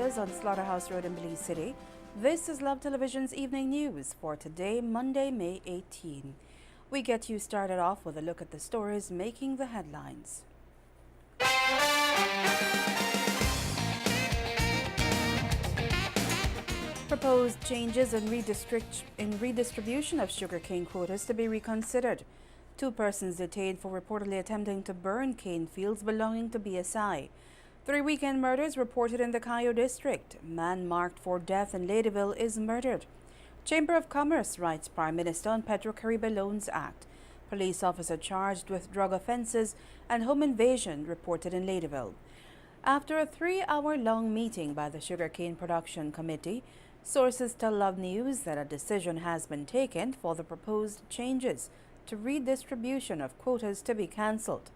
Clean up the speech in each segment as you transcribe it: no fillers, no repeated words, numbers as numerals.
quotas on Slaughterhouse Road in Belize City. This is Love Television's evening news for today, Monday, May 18. We get you started off with a look at the stories making the headlines. Proposed changes in redistribution of sugarcane quotas to be reconsidered. 2 persons detained for reportedly attempting to burn cane fields belonging to BSI. 3 weekend murders reported in the Cayo District. Man marked for death in Ladyville is murdered. Chamber of Commerce writes Prime Minister on Petro Caribe Loans Act. Police officer charged with drug offences and home invasion reported in Ladyville. After a 3-hour-long meeting by the Sugarcane Production Committee, sources tell Love News that a decision has been taken for the proposed changes to redistribution of quotas to be cancelled.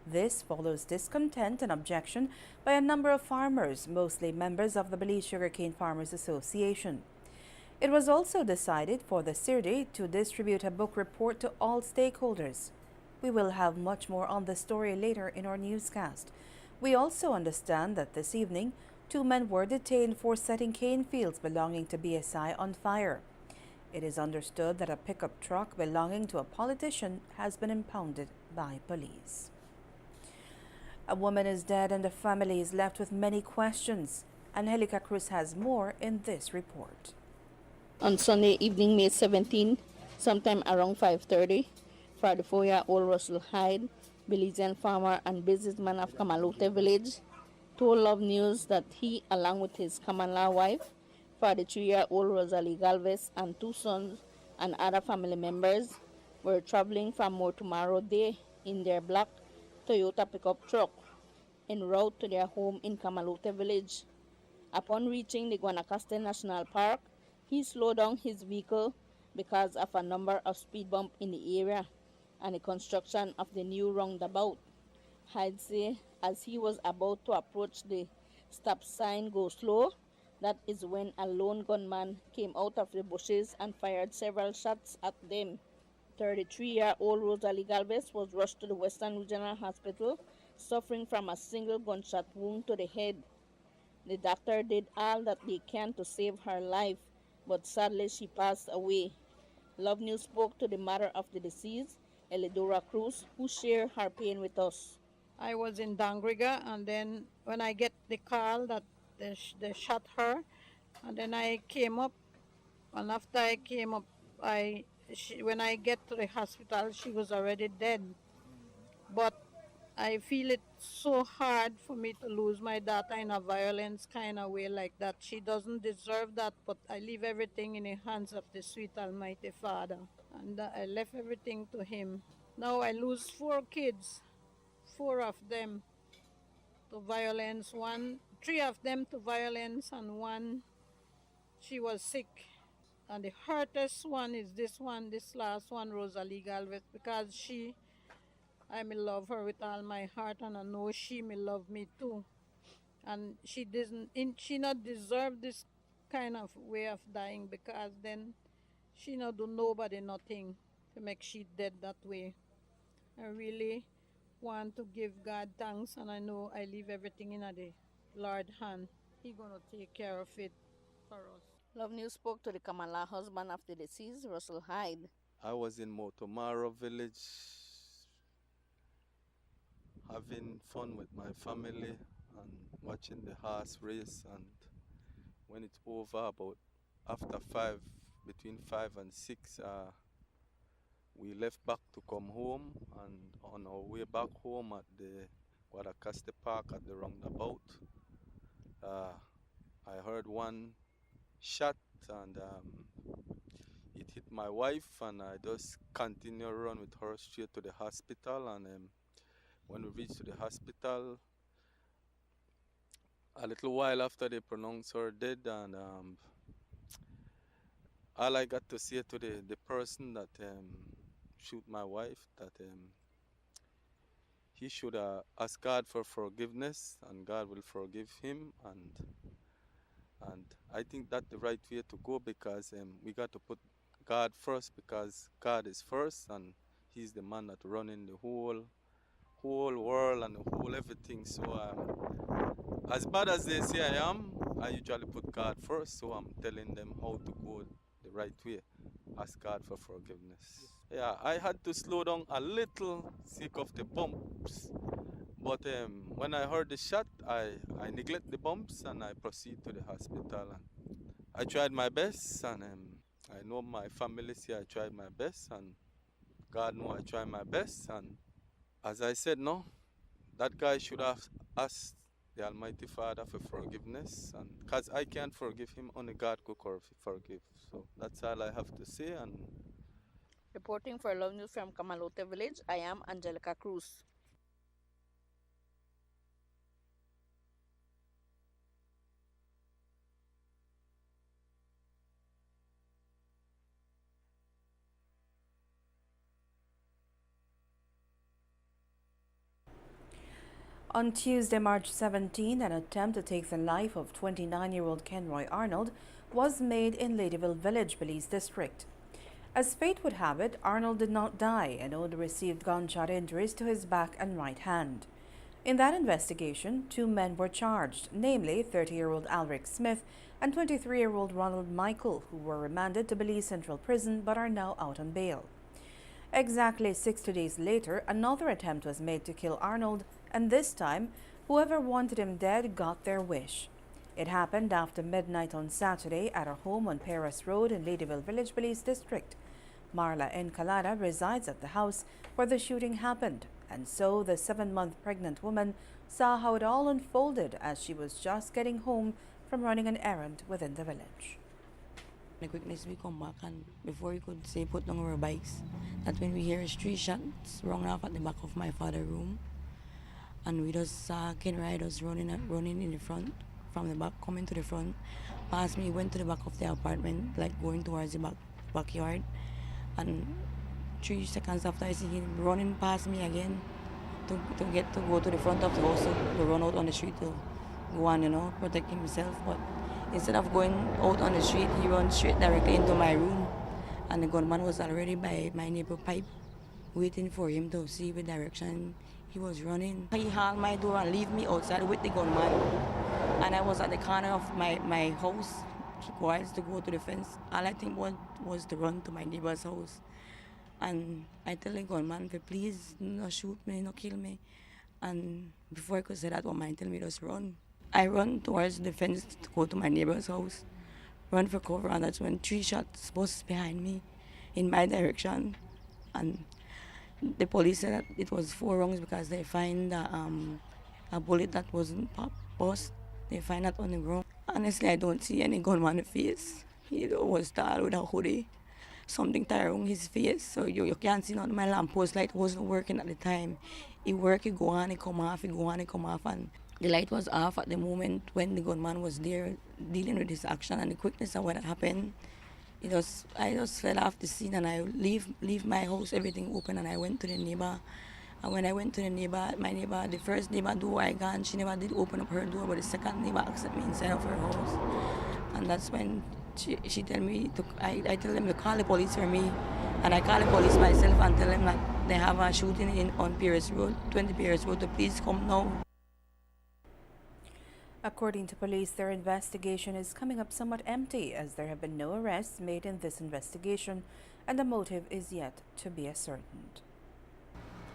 This follows discontent and objection by a number of farmers, mostly members of the Belize Sugarcane Farmers Association. It was also decided for the CIRDE to distribute a book report to all stakeholders. We will have much more on this story later in our newscast. We also understand that this evening, 2 men were detained for setting cane fields belonging to BSI on fire. It is understood that a pickup truck belonging to a politician has been impounded by police. A woman is dead and the family is left with many questions. Angelica Cruz has more in this report. On Sunday evening, May 17, sometime around 5:30, 44-year-old Russell Hyde, Belizean farmer and businessman of Kamalote village, told Love News that he, along with his common-law wife, 43-year-old Rosalie Galvez, and 2 sons and other family members, were traveling from Tomorrow Day in their black Toyota pickup truck en route to their home in Kamalote village. Upon reaching the Guanacaste National Park, he slowed down his vehicle because of a number of speed bumps in the area and the construction of the new roundabout. Hyde said as he was about to approach the stop sign "Go Slow," that is when a lone gunman came out of the bushes and fired several shots at them. 33-year-old Rosalie Galvez was rushed to the Western Regional Hospital, suffering from a single gunshot wound to the head. The doctor did all that they can to save her life, but sadly she passed away. Love News spoke to the mother of the deceased, Elidora Cruz, who shared her pain with us. I was in Dangriga, and then when I get the call that they shot her, and then I came up, and after I came up, when I get to the hospital, she was already dead. But I feel it so hard for me to lose my daughter in a violence kind of way like that. She doesn't deserve that, but I leave everything in the hands of the sweet Almighty Father. And I left everything to Him. Now I lose 4 kids, 4 of them to violence, 3 of them to violence, and 1, she was sick. And the hardest one is this last one, Rosalie Galvez, because I may love her with all my heart, and I know she may love me too. And she not deserve this kind of way of dying, because then she not do nobody nothing to make she dead that way. I really want to give God thanks, and I know I leave everything in the Lord's hand. He gonna take care of it for us. Love News spoke to the common-law husband of the deceased, Russell Hyde. I was in Motomaro village having fun with my family and watching the horse race, and when it's over, about after 5, between 5 and 6, we left back to come home, and on our way back home at the Guanacaste Park at the roundabout, I heard one shot, and it hit my wife, and I just continued to run with her straight to the hospital. And when we reached to the hospital, a little while after, they pronounced her dead, and all I got to say to the person that shoot my wife, that he should ask God for forgiveness, and God will forgive him. And I think that's the right way to go, because we got to put God first, because God is first, and He's the man that running the whole world and the whole everything. So as bad as they say I am, I usually put God first, so I'm telling them how to go the right way. Ask God for forgiveness. Yeah, I had to slow down a little sake of the bumps. But when I heard the shot, I neglect the bumps and I proceed to the hospital. And I tried my best, and I know my family say I tried my best, and God know I tried my best. And as I said, no, that guy should have asked the Almighty Father for forgiveness, and because I can't forgive him, only God could forgive. So that's all I have to say. And Reporting for Love News from Camalote Village, I am Angelica Cruz. On Tuesday, March 17, an attempt to take the life of 29-year-old Kenroy Arnold was made in Ladyville Village Police District. As fate would have it, Arnold did not die and only received gunshot injuries to his back and right hand. In that investigation, 2 men were charged, namely 30-year-old Alric Smith and 23-year-old Ronald Michael, who were remanded to Belize Central Prison but are now out on bail. Exactly 60 days later, another attempt was made to kill Arnold, and this time, whoever wanted him dead got their wish. It happened after midnight on Saturday at her home on Paris Road in Ladyville Village Police District. Marla Encalada resides at the house where the shooting happened, and so the 7-month pregnant woman saw how it all unfolded as she was just getting home from running an errand within the village. The quickness we come back, and before we could say put down our bikes, that when we hear 3 shots rung off at the back of my father's room, and we just saw Ken Riders running in the front, from the back, coming to the front, past me, went to the back of the apartment, like going towards the backyard, and 3 seconds after I see him running past me again to go to the front of the house, to run out on the street to go on, protect himself. But instead of going out on the street, he ran straight directly into my room, and the gunman was already by my neighbor pipe, waiting for him to see the direction he was running. He held my door and leave me outside with the gunman, and I was at the corner of my house, required to go to the fence. All I think was to run to my neighbor's house. And I tell the gunman, please, no shoot me, no kill me. And before I could say that, one man tell me just run. I run towards the fence to go to my neighbor's house, run for cover, and that's when 3 shots burst behind me in my direction. And the police said that it was 4 rounds because they find a bullet that wasn't burst. They find that on the ground. Honestly, I don't see any gunman face. He was tall with a hoodie. Something tied around his face, so you can't see nothing. My lamppost light wasn't working at the time. It worked, it go on, it come off, it go on, it come off, and the light was off at the moment when the gunman was there dealing with his action, and the quickness of what happened. I just fell off the scene, and I leave my house, everything open, and I went to the neighbor. And when I went to the neighbor, the first neighbor door I got, she never did open up her door, but the second neighbor accepted me inside of her house. And that's when she tell me, I tell them to call the police for me, and I call the police myself and tell them that they have a shooting on Paris Road, 20 Paris Road, to please come now. According to police, their investigation is coming up somewhat empty as there have been no arrests made in this investigation and the motive is yet to be ascertained.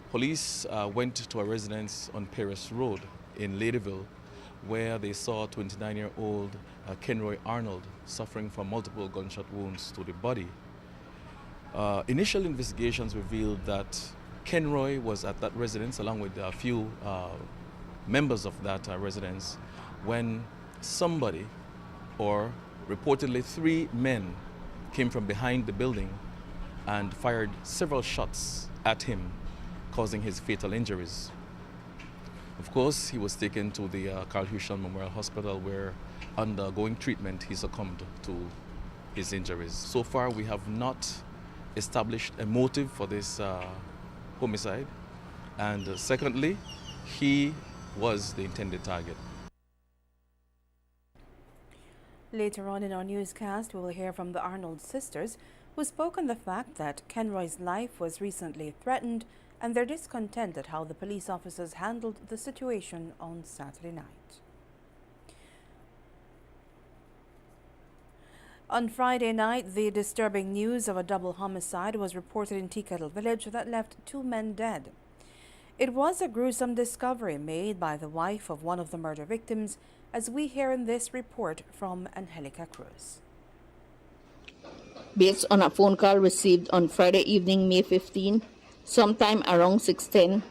Police went to a residence on Paris Road in Ladyville where they saw 29-year-old Kenroy Arnold suffering from multiple gunshot wounds to the body. Initial investigations revealed that Kenroy was at that residence along with a few members of that residence when somebody, or reportedly 3 men, came from behind the building and fired several shots at him, causing his fatal injuries. Of course, he was taken to the Carl Hushon Memorial Hospital where, undergoing treatment, he succumbed to his injuries. So far, we have not established a motive for this homicide. And secondly, he was the intended target. Later on in our newscast, we will hear from the Arnold sisters, who spoke on the fact that Kenroy's life was recently threatened and their discontent at how the police officers handled the situation on Saturday night. On Friday night, the disturbing news of a double homicide was reported in Tea Kettle Village that left 2 men dead. It was a gruesome discovery made by the wife of one of the murder victims, as we hear in this report from Angelica Cruz. Based on a phone call received on Friday evening, May 15, sometime around 6:10,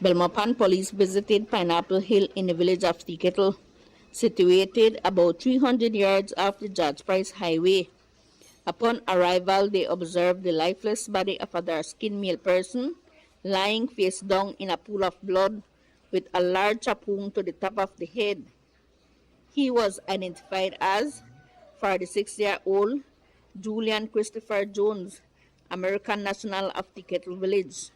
Belmopan police visited Pineapple Hill in the village of Tea Kettle, situated about 300 yards off the George Price Highway. Upon arrival, they observed the lifeless body of a dark-skinned male person lying face down in a pool of blood with a large chop wound to the top of the head. He was identified as 46-year-old Julian Christopher Jones, American national of Tea Kettle Village.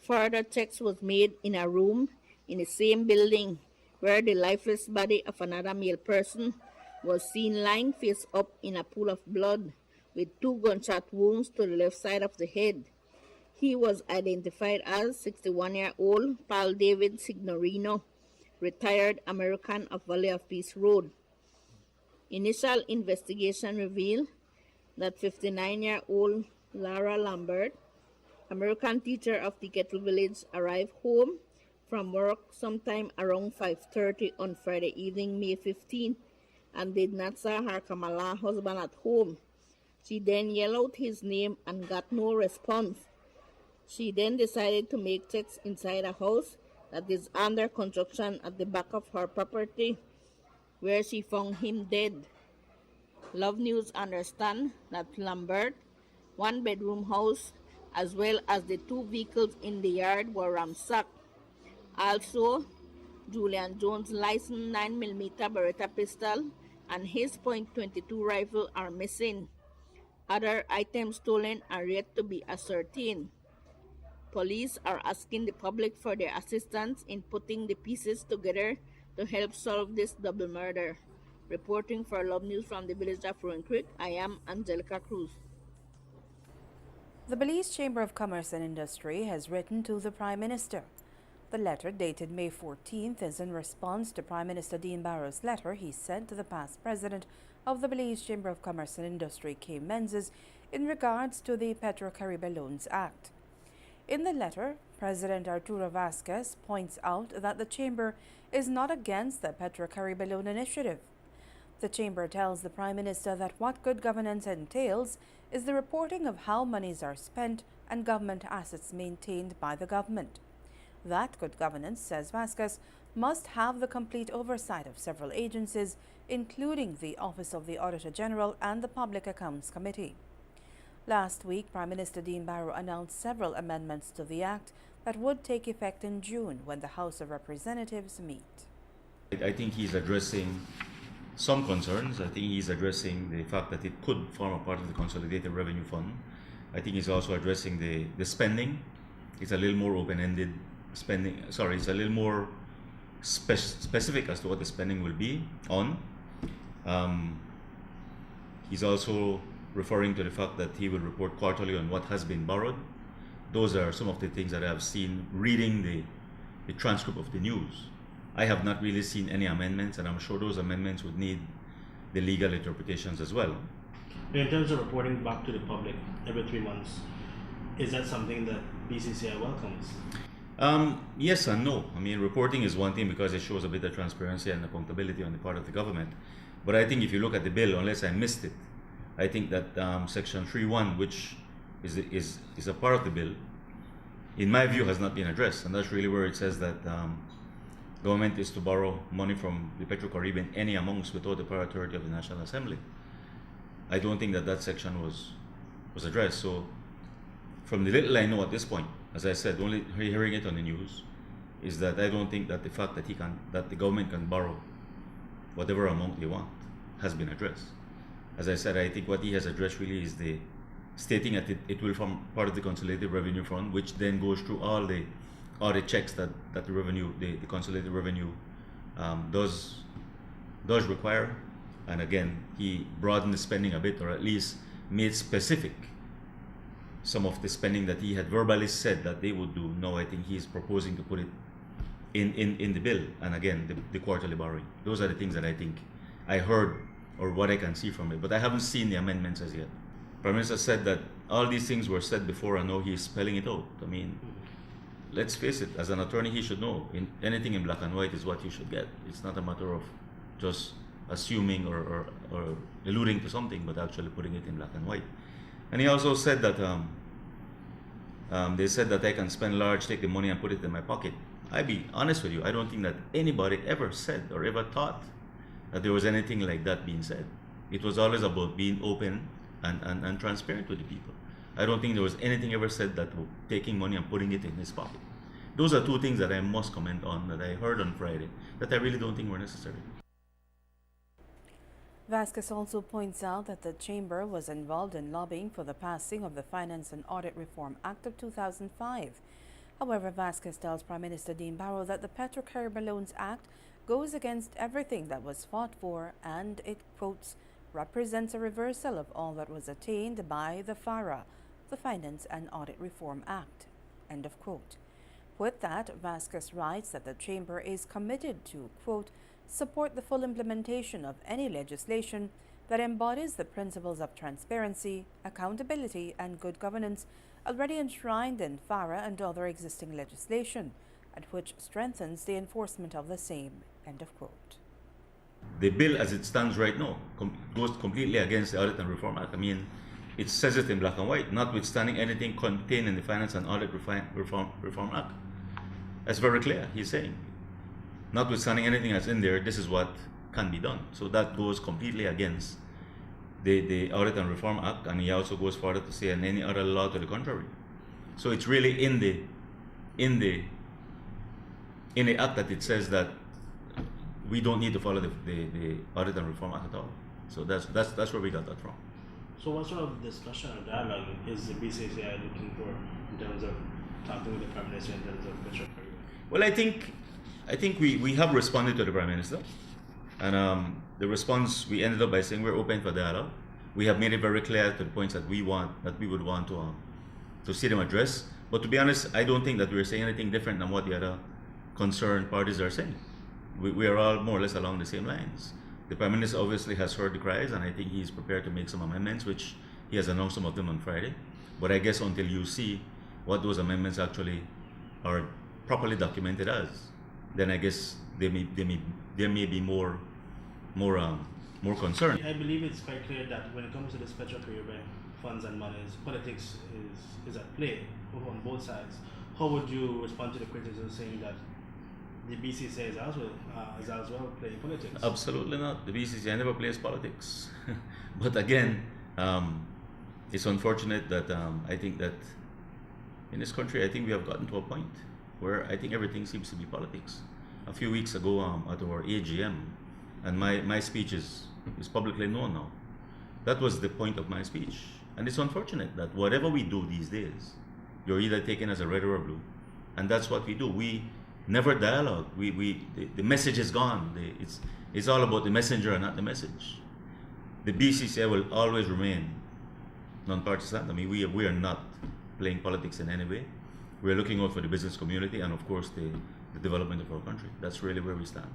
Further checks was made in a room in the same building where the lifeless body of another male person was seen lying face up in a pool of blood with 2 gunshot wounds to the left side of the head. He was identified as 61-year-old Paul David Signorino, retired American of Valley of Peace Road. Initial investigation revealed that 59-year-old Lara Lambert, American teacher of Tea Kettle Village, arrived home from work sometime around 5:30 on Friday evening, May 15, and did not see her Kamala husband at home. She then yelled out his name and got no response. She then decided to make checks inside a house that is under construction at the back of her property, where she found him dead. Love News understand that Lambert, 1-bedroom house, as well as the 2 vehicles in the yard were ransacked. Also, Julian Jones' licensed 9mm Beretta pistol and his .22 rifle are missing. Other items stolen are yet to be ascertained. Police are asking the public for their assistance in putting the pieces together to help solve this double murder. Reporting for Love News from the village of Rowan Creek, I am Angelica Cruz. The Belize Chamber of Commerce and Industry has written to the Prime Minister. The letter, dated May 14th, is in response to Prime Minister Dean Barrow's letter he sent to the past president of the Belize Chamber of Commerce and Industry, Kay Menzies, in regards to the Petro Caribe Loans Act. In the letter, President Arturo Vasquez points out that the Chamber is not against the Petro Caribe Loan Initiative. The Chamber tells the Prime Minister that what good governance entails is the reporting of how monies are spent and government assets maintained by the government. That good governance, says Vasquez, must have the complete oversight of several agencies, including the Office of the Auditor General and the Public Accounts Committee. Last week, Prime Minister Dean Barrow announced several amendments to the Act that would take effect in June when the House of Representatives meet. I think he's addressing some concerns. I think he's addressing the fact that it could form a part of the Consolidated Revenue Fund. I think he's also addressing the spending. It's a little more open-ended spending. Sorry, it's a little more specific as to what the spending will be on. He's also referring to the fact that he will report quarterly on what has been borrowed. Those are some of the things that I have seen reading the transcript of the news. I have not really seen any amendments, and I'm sure those amendments would need the legal interpretations as well. In terms of reporting back to the public every 3 months, is that something that BCCI welcomes? Yes and no. I mean, reporting is one thing because it shows a bit of transparency and accountability on the part of the government. But I think if you look at the bill, unless I missed it, I think that Section 3.1, which is a part of the bill, in my view, has not been addressed. And that's really where it says that government is to borrow money from the Petro Caribe in any amounts without the prior authority of the National Assembly. I don't think that section was addressed. So from the little I know at this point, as I said, only hearing it on the news, is that I don't think that the fact that the government can borrow whatever amount they want has been addressed. As I said, I think what he has addressed really is the stating that it will form part of the Consolidated Revenue Fund, which then goes through all the checks that the Consolidated Revenue does require. And again, he broadened the spending a bit, or at least made specific some of the spending that he had verbally said that they would do. Now I think he's proposing to put it in the bill, and again the quarterly borrowing. Those are the things that I think I heard or what I can see from it. But I haven't seen the amendments as yet. Prime Minister said that all these things were said before, and now he's spelling it out. I mean, let's face it, as an attorney, he should know. Anything in black and white is what you should get. It's not a matter of just assuming or alluding to something, but actually putting it in black and white. And he also said that they said that I can spend large, take the money and put it in my pocket. I'll be honest with you, I don't think that anybody ever said or ever thought that there was anything like that being said. It was always about being open and transparent with the people. I don't think there was anything ever said that taking money and putting it in his pocket. Those are two things that I must comment on that I heard on Friday that I really don't think were necessary. Vasquez also points out that the chamber was involved in lobbying for the passing of the Finance and Audit Reform Act of 2005. However, Vasquez tells Prime Minister Dean Barrow that the Petro Caribe Loans Act goes against everything that was fought for and it, quotes, represents a reversal of all that was attained by the FARA, the Finance and Audit Reform Act, end of quote. With that, Vasquez writes that the chamber is committed to, quote, support the full implementation of any legislation that embodies the principles of transparency, accountability, and good governance already enshrined in FARA and other existing legislation, and which strengthens the enforcement of the same, end of quote. The bill as it stands right now goes completely against the Audit and Reform Act. I mean, it says it in black and white, notwithstanding anything contained in the Finance and Audit Reform Act. That's very clear, he's saying. Notwithstanding anything that's in there, this is what can be done. So that goes completely against the Audit and Reform Act, and he also goes further to say, and any other law to the contrary. So it's really in the act that it says that we don't need to follow the Audit and Reform Act at all. So that's where we got that from. So what sort of discussion or dialogue is the BCCI looking for in terms of talking with the Prime Minister in terms of Petro Caribe? Well, I think we have responded to the Prime Minister, and the response, we ended up by saying we're open for dialogue. We have made it very clear to the points that we would want to see them address. But to be honest, I don't think that we're saying anything different than what the other concerned parties are saying. We are all more or less along the same lines. The Prime Minister obviously has heard the cries, and I think he's prepared to make some amendments, which he has announced some of them on Friday. But I guess until you see what those amendments actually are properly documented as, then I guess there may be more concern. I believe it's quite clear that when it comes to this Petro Caribe funds and monies, politics is at play on both sides. How would you respond to the criticism saying that the BCCI is as well playing politics? Absolutely not. The BCCI never plays politics. But again, it's unfortunate that I think that in this country, I think we have gotten to a point where I think everything seems to be politics. A few weeks ago at our AGM, and my speech is publicly known now. That was the point of my speech. And it's unfortunate that whatever we do these days, you're either taken as a red or a blue. And that's what we do. We never dialogue. The message is gone. It's all about the messenger and not the message. The BCCI will always remain non-partisan. I mean, we are not playing politics in any way. We're looking out for the business community and, of course, the development of our country. That's really where we stand.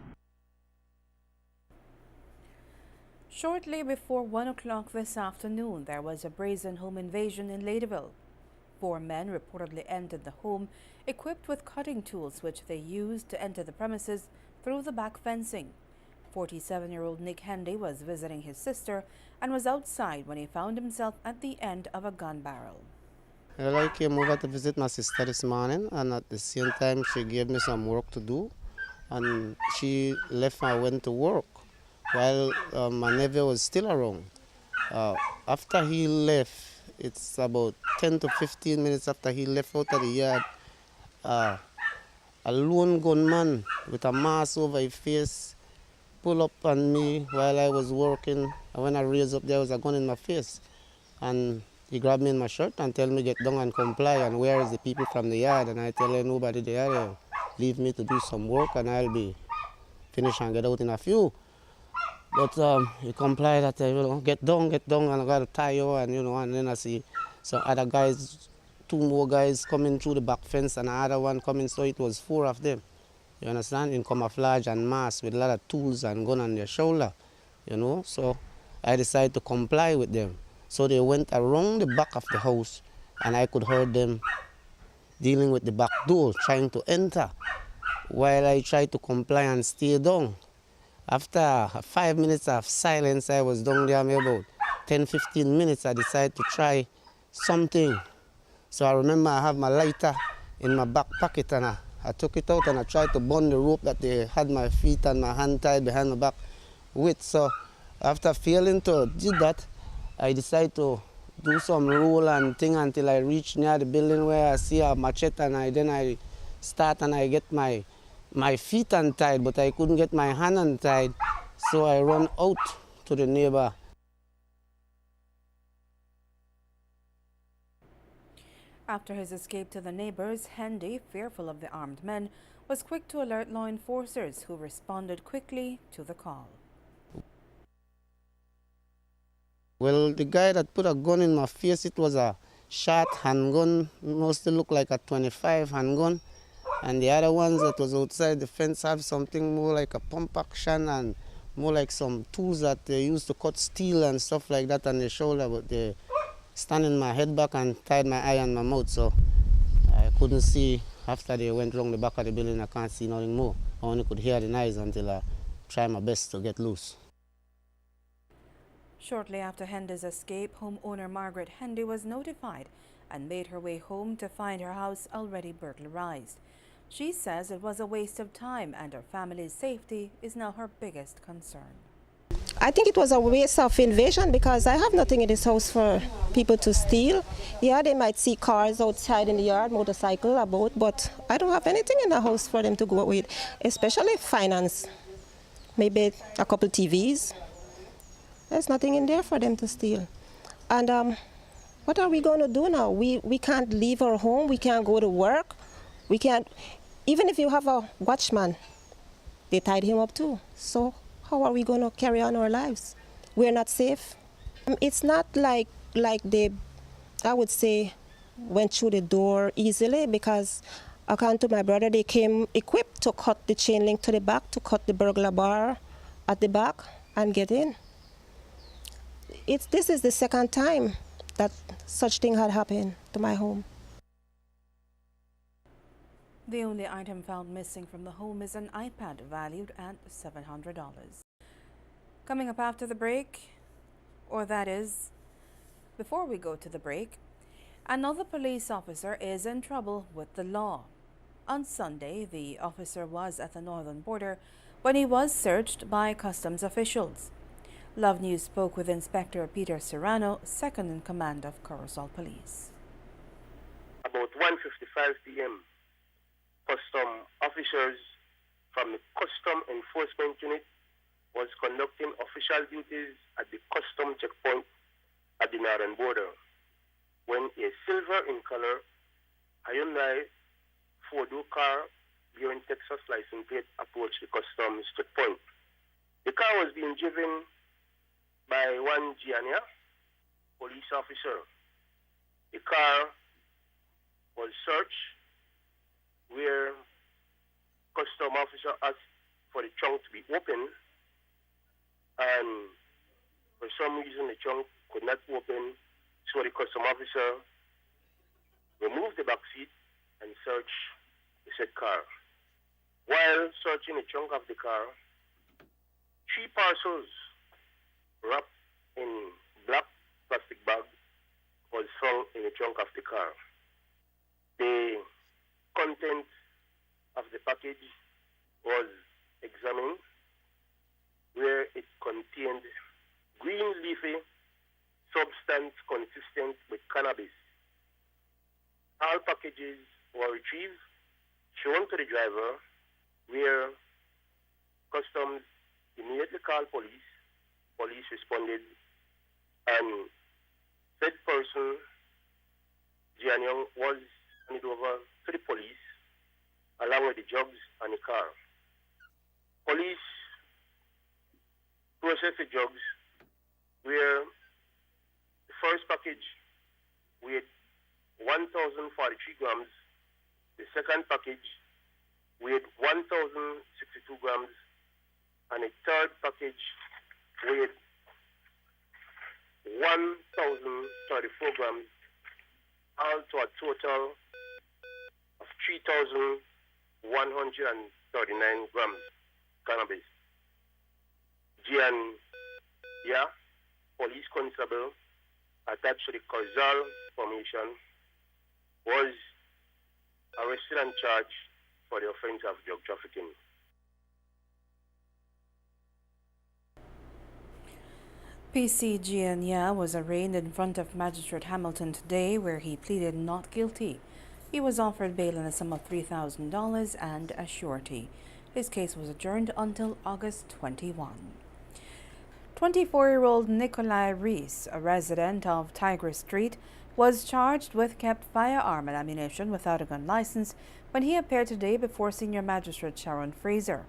Shortly before 1 o'clock this afternoon, there was a brazen home invasion in Ladyville. 4 men reportedly entered the home equipped with cutting tools, which they used to enter the premises through the back fencing. 47-year-old Nick Hendy was visiting his sister and was outside when he found himself at the end of a gun barrel. Well, I came over to visit my sister this morning, and at the same time she gave me some work to do, and she left and went to work while my nephew was still around. After he left, it's about 10 to 15 minutes after he left out of the yard, a lone gunman with a mask over his face pulled up on me while I was working. And when I raised up, there was a gun in my face. And he grabbed me in my shirt and told me get down and comply, and where is the people from the yard? And I tell him nobody there. Leave me to do some work and I'll be finished and get out in a few. But he complied that, get down, and I got to tie you, and and then I see some other guys, 2 more guys coming through the back fence and another one coming, so it was 4 of them, you understand, in camouflage and mask with a lot of tools and gun on their shoulder, so I decided to comply with them. So they went around the back of the house, and I could hear them dealing with the back door, trying to enter, while I tried to comply and stay down. After 5 minutes of silence, I was down there maybe about 10-15 minutes. I decided to try something. So I remember I have my lighter in my back pocket, and I took it out and I tried to burn the rope that they had my feet and my hand tied behind my back with. So after failing to do that, I decided to do some roll and thing until I reach near the building where I see a machete, and then I start and I get my feet untied, but I couldn't get my hand untied. So I run out to the neighbor. After his escape to the neighbors, Hendy, fearful of the armed men, was quick to alert law enforcers, who responded quickly to the call. Well, the guy that put a gun in my face, it was a short handgun, mostly looked like a 25 handgun. And the other ones that was outside the fence have something more like a pump action and more like some tools that they used to cut steel and stuff like that on the shoulder, but they standing my head back and tied my eye and my mouth, so I couldn't see. After they went round the back of the building, I can't see nothing more. I only could hear the noise until I tried my best to get loose. Shortly after Hendy's escape, homeowner Margaret Hendy was notified and made her way home to find her house already burglarized. She says it was a waste of time and her family's safety is now her biggest concern. I think it was a waste of invasion because I have nothing in this house for people to steal. Yeah, they might see cars outside in the yard, motorcycle, a boat, but I don't have anything in the house for them to go with, especially finance. Maybe a couple TVs. There's nothing in there for them to steal. And what are we going to do now? We can't leave our home. We can't go to work. We can't, even if you have a watchman, they tied him up too. So how are we going to carry on our lives? We're not safe. It's not like they, I would say, went through the door easily, because according to my brother, they came equipped to cut the chain link to the back, to cut the burglar bar at the back and get in. This is the second time that such thing had happened to my home. The only item found missing from the home is an iPad valued at $700. Coming up after the break, or that is, before we go to the break, another police officer is in trouble with the law. On Sunday, the officer was at the northern border when he was searched by customs officials. Love News spoke with Inspector Peter Serrano, second in command of Corozal Police. About 1:55 p.m., custom officers from the Custom Enforcement Unit was conducting official duties at the custom checkpoint at the northern border when a silver in color Hyundai four-door car bearing Texas license plate approached the customs checkpoint. The car was being driven by one Giannia, police officer. The car was searched, where custom officer asked for the trunk to be open, and for some reason the trunk could not open, so the custom officer removed the back seat and searched the said car. While searching the trunk of the car, 3 parcels wrapped in black plastic bag was found in the trunk of the car. The content of the package was examined, where it contained green leafy substance consistent with cannabis. All packages were retrieved, shown to the driver, where customs immediately called police. Police responded, and said person, Jian Young, was handed over to the police along with the drugs and the car. Police processed the drugs, where the first package weighed 1,043 grams, the second package weighed 1,062 grams, and the third package weighed 1,034 grams, all to a total of 3,139 grams cannabis. Gian, police constable attached to the causal formation, was arrested and charged for the offense of drug trafficking. PC Gianya was arraigned in front of Magistrate Hamilton today, where he pleaded not guilty. He was offered bail in a sum of $3,000 and a surety. His case was adjourned until August 21. 24-year-old Nikolai Reese, a resident of Tigris Street, was charged with kept firearm and ammunition without a gun license when he appeared today before Senior Magistrate Sharon Fraser.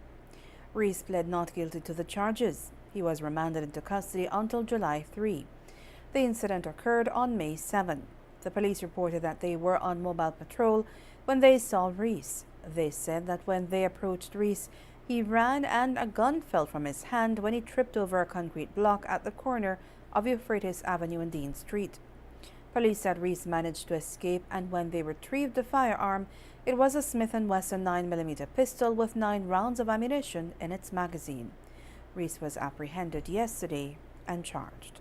Reese pled not guilty to the charges. He was remanded into custody until July 3. The incident occurred on May 7. The police reported that they were on mobile patrol when they saw Reese. They said that when they approached Reese, he ran and a gun fell from his hand when he tripped over a concrete block at the corner of Euphrates Avenue and Dean Street. Police said Reese managed to escape, and when they retrieved the firearm, it was a Smith & Wesson 9mm pistol with 9 rounds of ammunition in its magazine. Reese was apprehended yesterday and charged.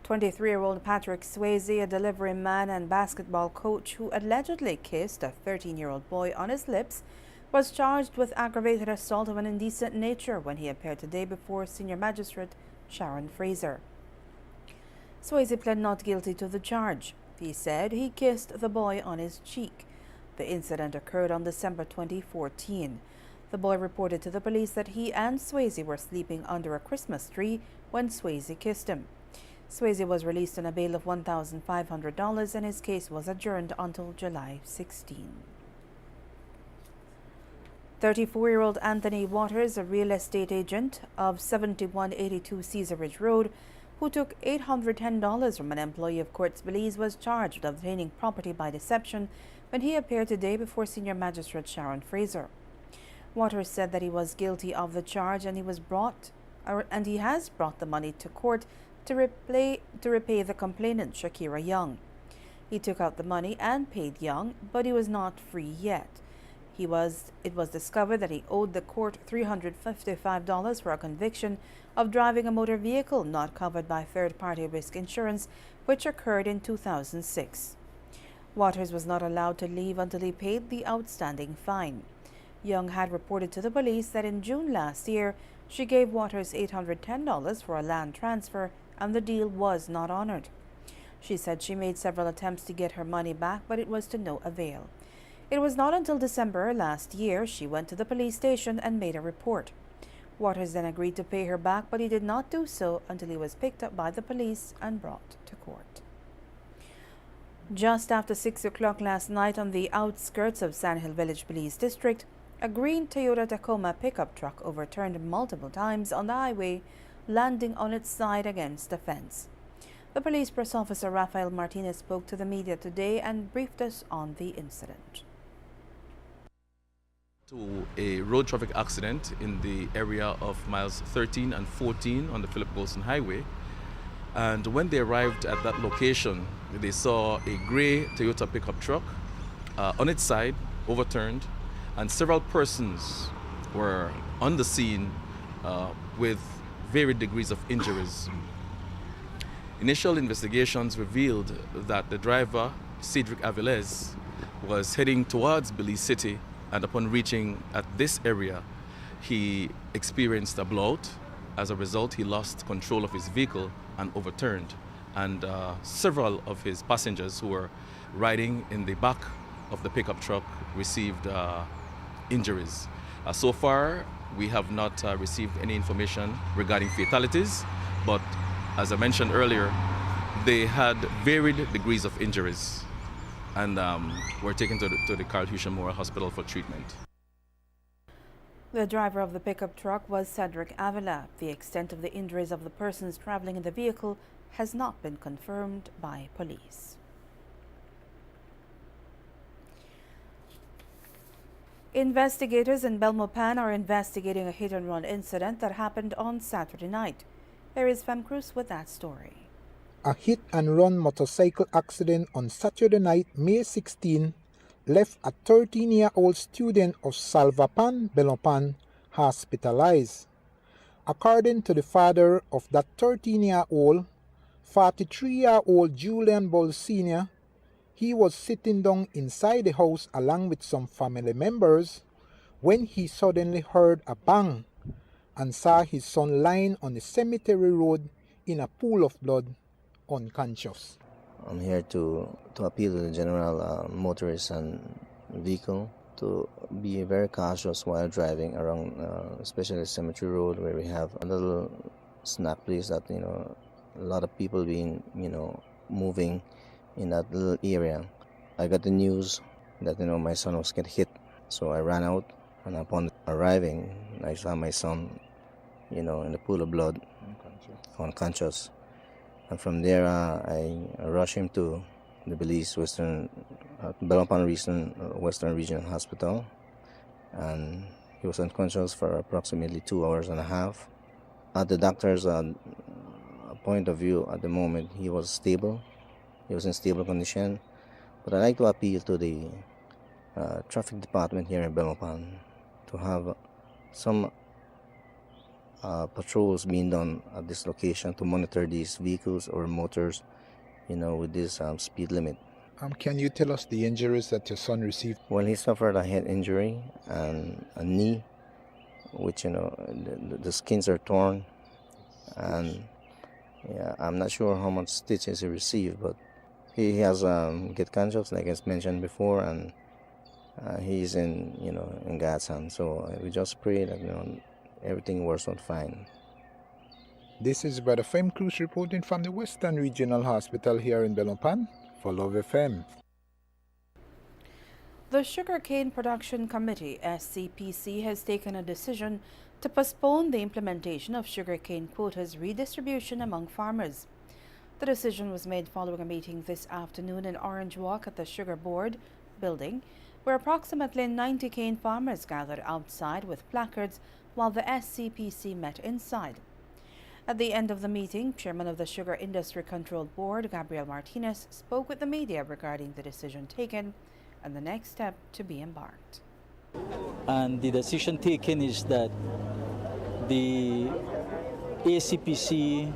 23-year-old Patrick Swayze, a delivery man and basketball coach who allegedly kissed a 13-year-old boy on his lips, was charged with aggravated assault of an indecent nature when he appeared today before Senior Magistrate Sharon Fraser. Swayze pled not guilty to the charge. He said he kissed the boy on his cheek. The incident occurred on December 2014. The boy reported to the police that he and Swayze were sleeping under a Christmas tree when Swayze kissed him. Swayze was released on a bail of $1,500 and his case was adjourned until July 16. 34-year-old Anthony Waters, a real estate agent of 7182 Cesar Ridge Road, who took $810 from an employee of Courts Belize, was charged with obtaining property by deception when he appeared today before Senior Magistrate Sharon Fraser. Waters said that he was guilty of the charge and he has brought the money to court to repay the complainant, Shakira Young. He took out the money and paid Young, but he was not free yet. It was discovered that he owed the court $355 for a conviction of driving a motor vehicle not covered by third-party risk insurance, which occurred in 2006. Waters was not allowed to leave until he paid the outstanding fine. Young had reported to the police that in June last year, she gave Waters $810 for a land transfer, and the deal was not honored. She said she made several attempts to get her money back, but it was to no avail. It was not until December last year she went to the police station and made a report. Waters then agreed to pay her back, but he did not do so until he was picked up by the police and brought to court. Just after 6 o'clock last night on the outskirts of Sand Hill Village Police District, a green Toyota Tacoma pickup truck overturned multiple times on the highway, landing on its side against a fence. The police press officer Rafael Martinez spoke to the media today and briefed us on the incident. To a road traffic accident in the area of miles 13 and 14 on the Philip Golson Highway. And when they arrived at that location, they saw a gray Toyota pickup truck on its side, overturned, and several persons were on the scene with varied degrees of injuries. Initial investigations revealed that the driver, Cedric Avilés, was heading towards Belize City, and upon reaching at this area, he experienced a blowout. As a result, he lost control of his vehicle and overturned, and several of his passengers who were riding in the back of the pickup truck received injuries. So far, we have not received any information regarding fatalities, but as I mentioned earlier, they had varied degrees of injuries and were taken to the Carl Husha Memorial Hospital for treatment. The driver of the pickup truck was Cedric Avila. The extent of the injuries of the persons traveling in the vehicle has not been confirmed by police. Investigators in Belmopan are investigating a hit-and-run incident that happened on Saturday night. Here is Fem Cruz with that story. A hit-and-run motorcycle accident on Saturday night, May 16, left a 13-year-old student of Salvapan, Belmopan, hospitalized. According to the father of that 13-year-old, 43-year-old Julian Bull Sr., he was sitting down inside the house along with some family members when he suddenly heard a bang and saw his son lying on the cemetery road in a pool of blood, unconscious. I'm here to appeal to the general motorists and vehicle to be very cautious while driving around, especially Cemetery Road, where we have a little snack place that, a lot of people being, moving in that little area. I got the news that, my son was getting hit, so I ran out, and upon arriving, I saw my son, in the pool of blood, unconscious. And from there, I rushed him to the Belize Belmopan Western Regional Hospital, and he was unconscious for approximately 2 hours and a half. At the doctor's point of view, at the moment, he was stable. He was in stable condition. But I'd like to appeal to the traffic department here in Belmopan to have some patrols being done at this location to monitor these vehicles or motors, with this speed limit. Can you tell us the injuries that your son received? Well, he suffered a head injury and a knee, which, the skins are torn. And I'm not sure how much stitches he received, but he has get conscious, like I mentioned before, and he's in God's hands. So we just pray that, everything works out fine. This is Brother Fem Cruz reporting from the Western Regional Hospital here in Belmopan for Love FM. The Sugarcane Production Committee, SCPC, has taken a decision to postpone the implementation of sugarcane quotas redistribution among farmers. The decision was made following a meeting this afternoon in Orange Walk at the Sugar Board building, where approximately 90 cane farmers gathered outside with placards while the SCPC met inside. At the end of the meeting, Chairman of the Sugar Industry Control Board, Gabriel Martinez, spoke with the media regarding the decision taken and the next step to be embarked. And the decision taken is that the ACPC,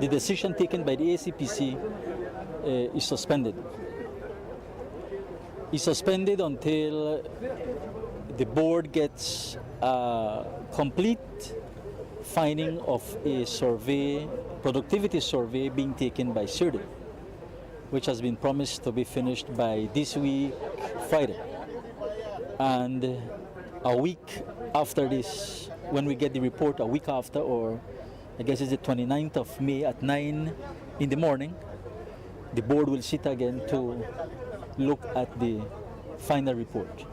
the decision taken by the ACPC is suspended. It's suspended until the board gets a complete finding of a survey, productivity survey being taken by CERDI, which has been promised to be finished by this week, Friday. And a week after this, when we get the report, a week after, or I guess it's the 29th of May at 9 in the morning, the board will sit again to look at the final report.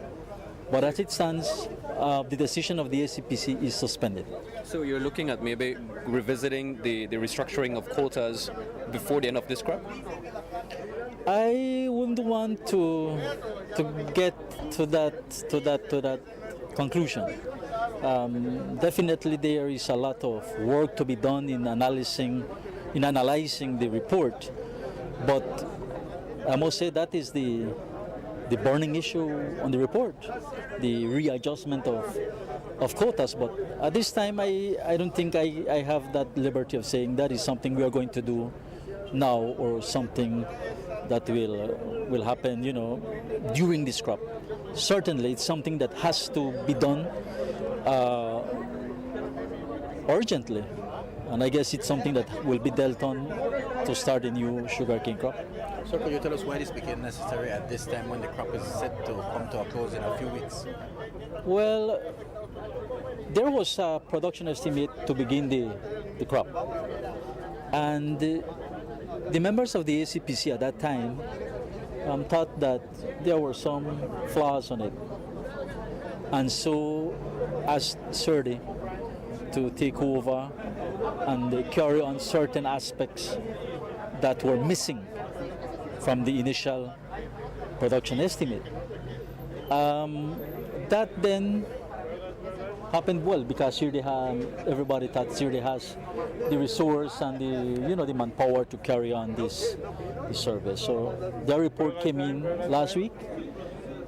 But as it stands, the decision of the ACPC is suspended. So you're looking at maybe revisiting the restructuring of quotas before the end of this crop? I wouldn't want to get to that conclusion. Definitely there is a lot of work to be done in analyzing the report, but I must say that is the burning issue on the report, the readjustment of quotas. But at this time, I don't think I have that liberty of saying that is something we are going to do now or something that will happen, during this crop. Certainly, it's something that has to be done urgently, and I guess it's something that will be dealt on to start a new sugarcane crop. So could you tell us why this became necessary at this time when the crop is set to come to a close in a few weeks? Well, there was a production estimate to begin the crop, and the members of the ACPC at that time thought that there were some flaws on it, and so asked CERDI to take over and carry on certain aspects that were missing from the initial production estimate. That then happened well because here they have, everybody thought here they has the resource and the manpower to carry on this survey. So their report came in last week,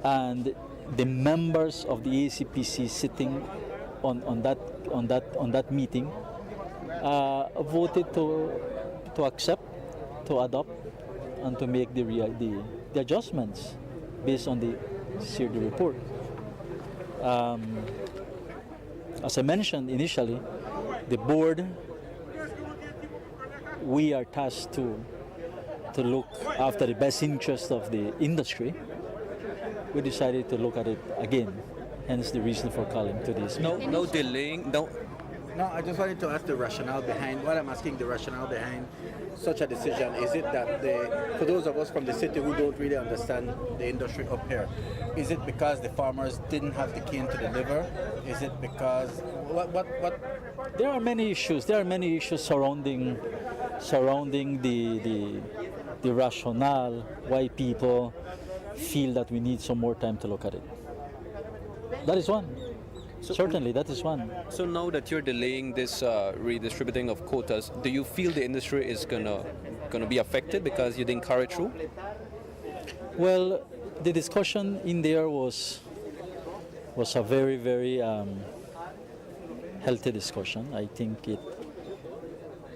and the members of the ACPC sitting on that meeting voted to accept, to adopt, and to make the adjustments based on the CRD report. As I mentioned initially, the board, we are tasked to look after the best interest of the industry. We decided to look at it again, hence the reason for calling to this. No delaying, no. No, I just wanted to ask the rationale behind, what I'm asking the rationale behind such a decision. Is it that for those of us from the city who don't really understand the industry up here, is it because the farmers didn't have the cane to deliver? Is it because, what? There are many issues. There are many issues surrounding the rationale why people feel that we need some more time to look at it. That is one. Certainly, that is one. So now that you're delaying this redistributing of quotas, do you feel the industry is gonna be affected because you didn't carry through? Well, the discussion in there was a very, very healthy discussion. I think it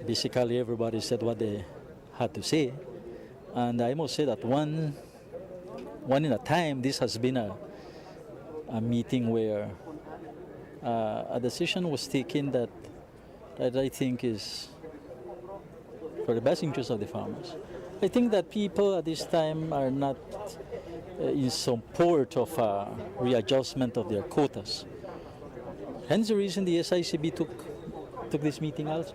basically everybody said what they had to say, and I must say that one in a time, this has been a meeting where a decision was taken that I think is for the best interest of the farmers. I think that people at this time are not in support of a readjustment of their quotas. Hence the reason the SICB took this meeting also.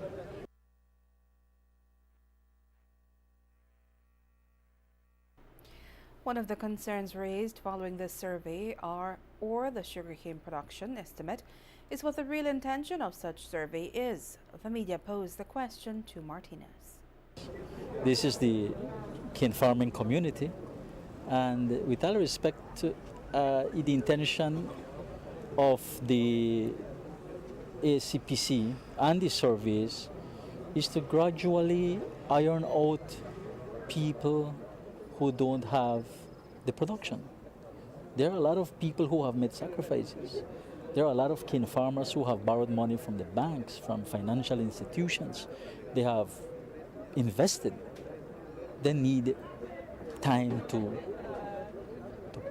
One of the concerns raised following this survey or the sugarcane production estimate is what the real intention of such survey is. The media posed the question to Martinez. This is the cane farming community, and with all respect to the intention of the ACPC and the surveys is to gradually iron out people who don't have the production. There are a lot of people who have made sacrifices. There are a lot of cane farmers who have borrowed money from the banks, from financial institutions. They have invested. They need time to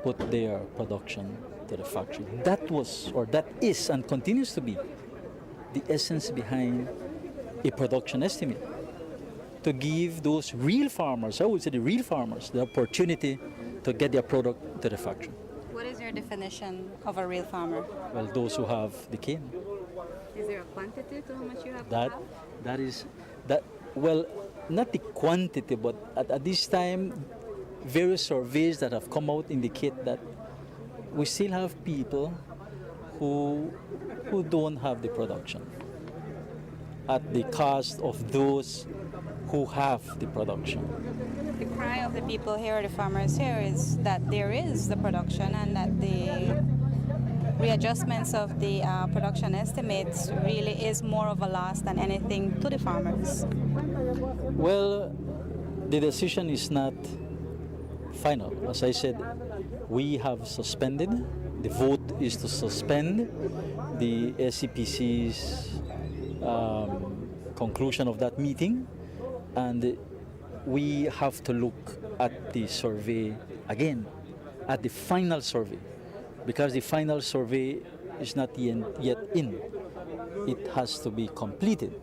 put their production to the factory. That was, or that is, and continues to be the essence behind a production estimate. To give those real farmers, I would say the real farmers, the opportunity to get their product to the factory. What is your definition of a real farmer? Well, those who have the cane. Is there a quantity to how much you have Well, not the quantity, but at this time, various surveys that have come out indicate that we still have people who don't have the production at the cost of those who have the production. The cry of the people here, the farmers here, is that there is the production and that the readjustments of the production estimates really is more of a loss than anything to the farmers. Well, the decision is not final. As I said, we have suspended. The vote is to suspend the SCPC's conclusion of that meeting, and we have to look at the survey again, at the final survey, because the final survey is not yet in. It has to be completed.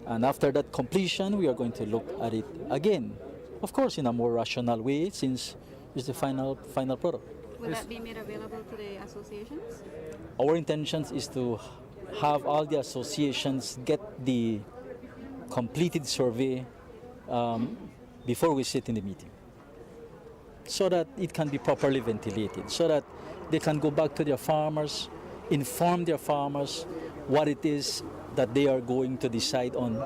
And after that completion, we are going to look at it again. Of course, in a more rational way, since it's the final product. Will that be made available to the associations? Our intention is to have all the associations get the completed survey before we sit in the meeting, so that it can be properly ventilated, so that they can go back to their farmers, inform their farmers what it is that they are going to decide on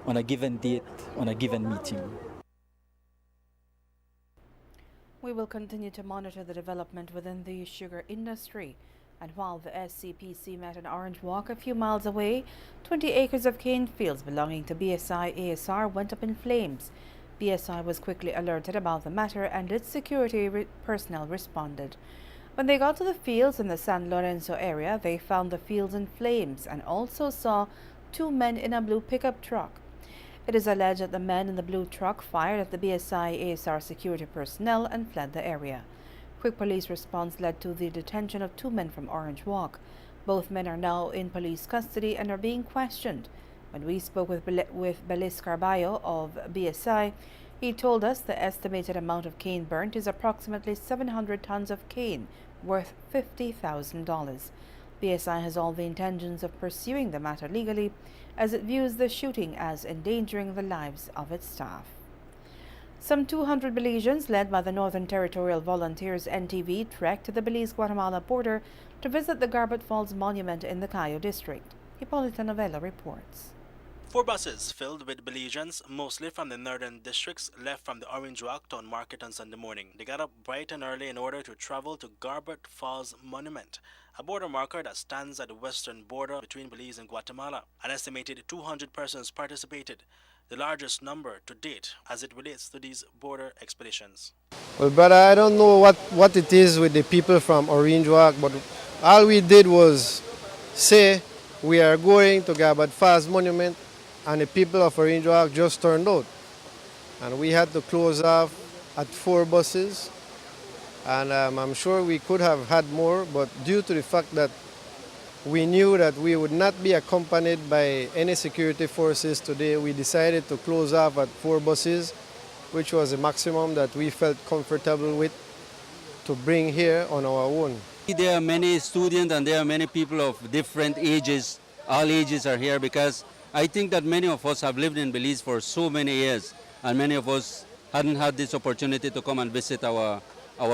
a given date, on a given meeting. We will continue to monitor the development within the sugar industry. And while the SCPC met an Orange Walk a few miles away, 20 acres of cane fields belonging to BSI ASR went up in flames. BSI was quickly alerted about the matter and its security personnel responded. When they got to the fields in the San Lorenzo area, they found the fields in flames and also saw 2 men in a blue pickup truck. It is alleged that the men in the blue truck fired at the BSI ASR security personnel and fled the area. Quick police response led to the detention of 2 men from Orange Walk. Both men are now in police custody and are being questioned. When we spoke with Belis Carballo of BSI, he told us the estimated amount of cane burnt is approximately 700 tons of cane, worth $50,000. BSI has all the intentions of pursuing the matter legally, as it views the shooting as endangering the lives of its staff. Some 200 Belizeans, led by the Northern Territorial Volunteers NTV, trekked to the Belize-Guatemala border to visit the Garbutt Falls Monument in the Cayo District. Hippolyta Novella reports. 4 buses filled with Belizeans, mostly from the northern districts, left from the Orange Walk Town Market on Sunday morning. They got up bright and early in order to travel to Garbutt Falls Monument, a border marker that stands at the western border between Belize and Guatemala. An estimated 200 persons participated, the largest number to date as it relates to these border expeditions. Well, brother, I don't know what it is with the people from Orange Walk, but all we did was say we are going to Garbutt Falls Monument, and the people of Orange Walk just turned out. And we had to close off at 4 buses, and I'm sure we could have had more, but due to the fact that we knew that we would not be accompanied by any security forces today, we decided to close off at 4 buses, which was the maximum that we felt comfortable with to bring here on our own. There are many students and there are many people of different ages. All ages are here because I think that many of us have lived in Belize for so many years, and many of us hadn't had this opportunity to come and visit our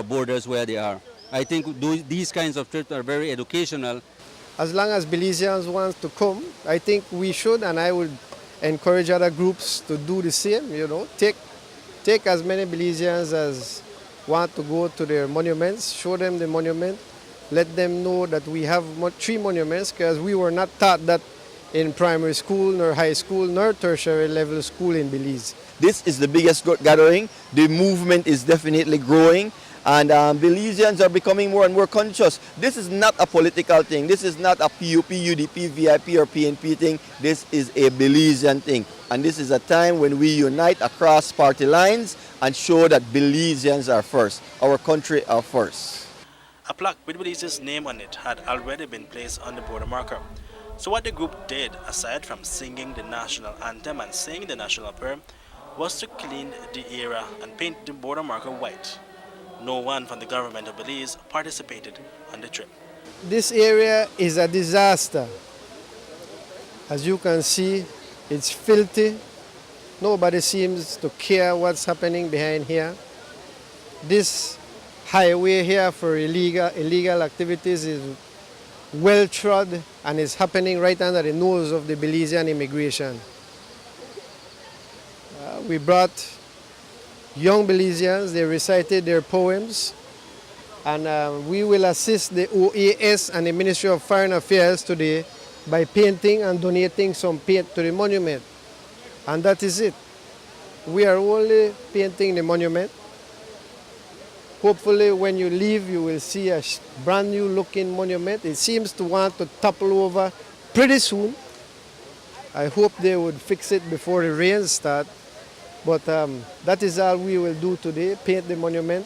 borders where they are. I think these kinds of trips are very educational. As long as Belizeans want to come, I think we should, and I would encourage other groups to do the same. You know, take as many Belizeans as want to go to their monuments, show them the monument, let them know that we have 3 monuments, because we were not taught that in primary school, nor high school, nor tertiary level school in Belize. This is the biggest gathering. The movement is definitely growing, and Belizeans are becoming more and more conscious. This is not a political thing. This is not a PUP, UDP, VIP, or PNP thing. This is a Belizean thing. And this is a time when we unite across party lines and show that Belizeans are first. Our country are first. A plaque with Belize's name on it had already been placed on the border marker. So what the group did, aside from singing the national anthem and saying the national prayer, was to clean the area and paint the border marker white. No one from the government of Belize participated on the trip. This area is a disaster. As you can see, it's filthy. Nobody seems to care what's happening behind here. This highway here for illegal activities is well trod and is happening right under the nose of the Belizean immigration. We brought young Belizeans, they recited their poems, and we will assist the OAS and the Ministry of Foreign Affairs today by painting and donating some paint to the monument. And that is it. We are only painting the monument. Hopefully when you leave, you will see a brand new looking monument. It seems to want to topple over pretty soon. I hope they would fix it before the rains start. But that is all we will do today, paint the monument,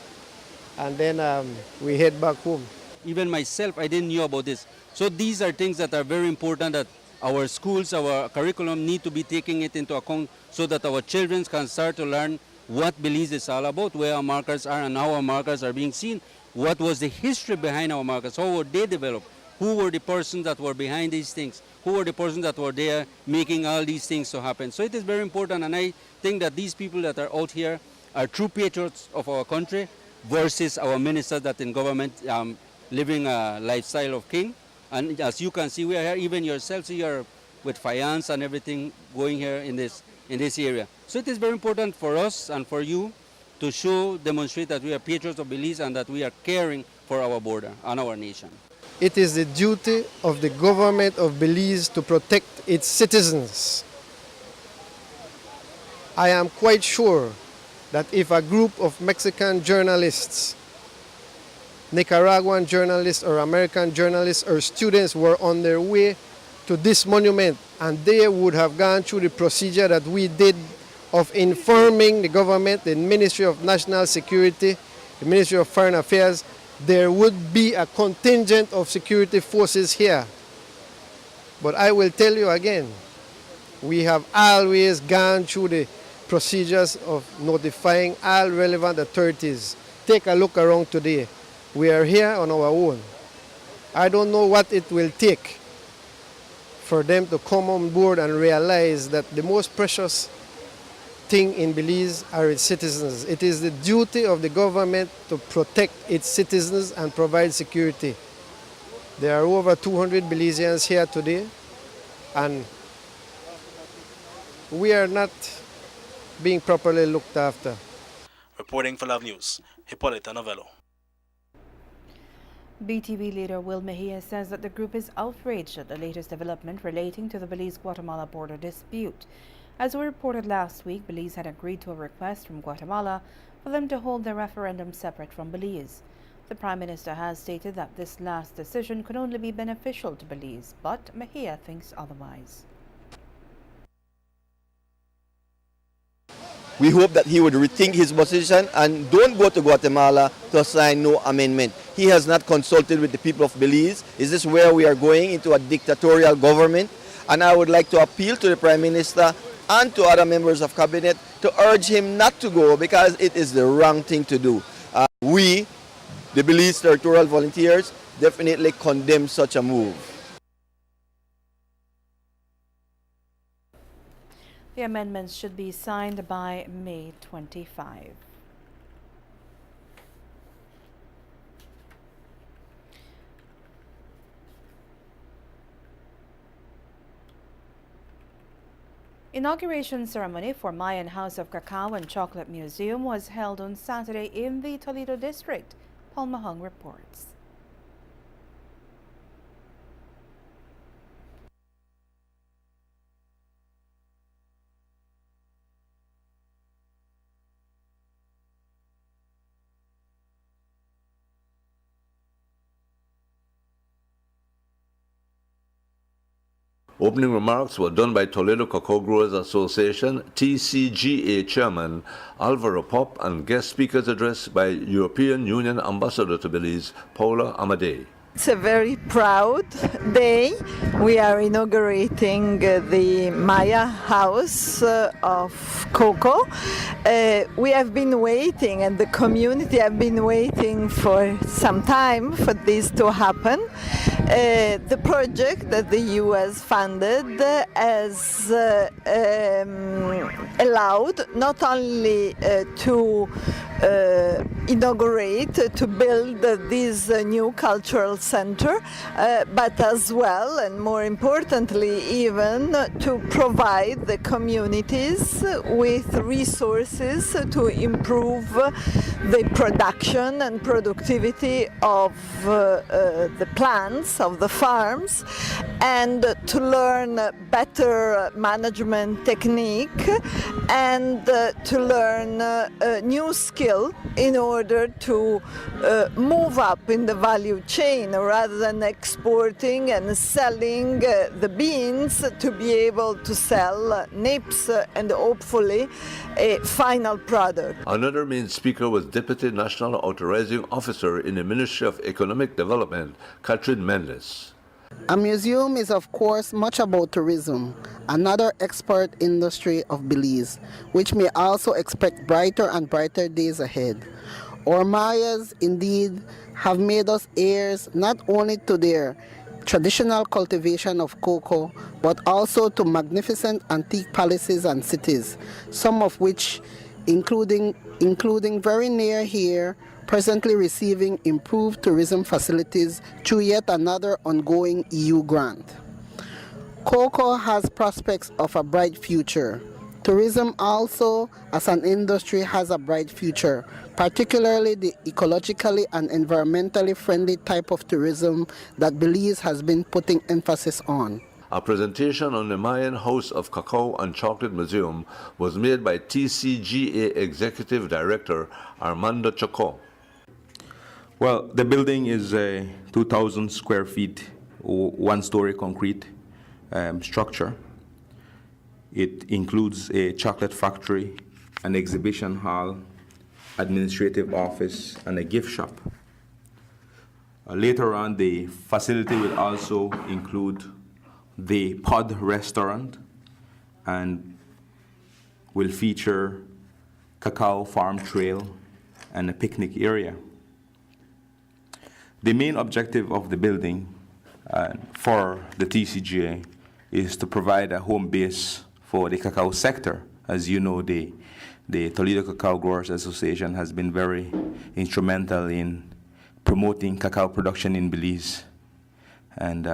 and then we head back home. Even myself, I didn't know about this. So these are things that are very important that our schools, our curriculum need to be taking it into account so that our children can start to learn what Belize is all about, where our markers are and how our markers are being seen. What was the history behind our markers? How were they developed? Who were the persons that were behind these things? Who were the persons that were there making all these things to happen? So it is very important, and I think that these people that are out here are true patriots of our country versus our ministers that in government living a lifestyle of king. And as you can see, we are here, even yourselves here with faience and everything going here in this area. So it is very important for us and for you to demonstrate that we are patriots of Belize and that we are caring for our border and our nation. It is the duty of the government of Belize to protect its citizens. I am quite sure that if a group of Mexican journalists, Nicaraguan journalists or American journalists or students were on their way to this monument and they would have gone through the procedure that we did of informing the government, the Ministry of National Security, the Ministry of Foreign Affairs, there would be a contingent of security forces here. But I will tell you again, we have always gone through the procedures of notifying all relevant authorities. Take a look around today. We are here on our own. I don't know what it will take for them to come on board and realize that the most precious thing in Belize are its citizens. It is the duty of the government to protect its citizens and provide security. There are over 200 Belizeans here today, and we are not being properly looked after. Reporting for Love News, Hippolyta Novello. BTV leader Will Mejia says that the group is outraged at the latest development relating to the Belize-Guatemala border dispute. As we reported last week, Belize had agreed to a request from Guatemala for them to hold their referendum separate from Belize. The Prime Minister has stated that this last decision could only be beneficial to Belize, but Mejia thinks otherwise. We hope that he would rethink his position and don't go to Guatemala to sign no amendment. He has not consulted with the people of Belize. Is this where we are going, into a dictatorial government? And I would like to appeal to the Prime Minister and to other members of Cabinet to urge him not to go, because it is the wrong thing to do. We, the Belize Territorial Volunteers, definitely condemn such a move. The amendments should be signed by May 25. Inauguration ceremony for Mayan House of Cacao and Chocolate Museum was held on Saturday in the Toledo district. Paul Mahong reports. Opening remarks were done by Toledo Cacao Growers Association TCGA Chairman Alvaro Pop, and guest speakers addressed by European Union Ambassador to Belize, Paula Amadei. It's a very proud day. We are inaugurating the Maya House of Cocoa. We have been waiting, and the community have been waiting for some time for this to happen. The project that the EU has funded has allowed not only to inaugurate, to build this new cultural center, but as well, and more importantly even, to provide the communities with resources to improve the production and productivity of the plants, of the farms, and to learn better management technique, and to learn a new skill in order to move up in the value chain rather than exporting and selling the beans, to be able to sell nips and hopefully a final product. Another main speaker was Deputy National Authorizing Officer in the Ministry of Economic Development, Catherine Mendes. A museum is, of course, much about tourism, another export industry of Belize, which may also expect brighter and brighter days ahead. Our Mayas, indeed, have made us heirs not only to their traditional cultivation of cocoa, but also to magnificent antique palaces and cities, some of which, including very near here, presently receiving improved tourism facilities through yet another ongoing EU grant. Cocoa has prospects of a bright future. Tourism also, as an industry, has a bright future, particularly the ecologically and environmentally friendly type of tourism that Belize has been putting emphasis on. A presentation on the Mayan House of Cacao and Chocolate Museum was made by TCGA Executive Director Armando Choco. Well, the building is a 2,000 square feet, one-story concrete structure. It includes a chocolate factory, an exhibition hall, administrative office, and a gift shop. Later on, the facility will also include the Pod restaurant and will feature cacao farm trail and a picnic area. The main objective of the building for the TCGA is to provide a home base for the cacao sector. As you know, the Toledo Cacao Growers Association has been very instrumental in promoting cacao production in Belize. And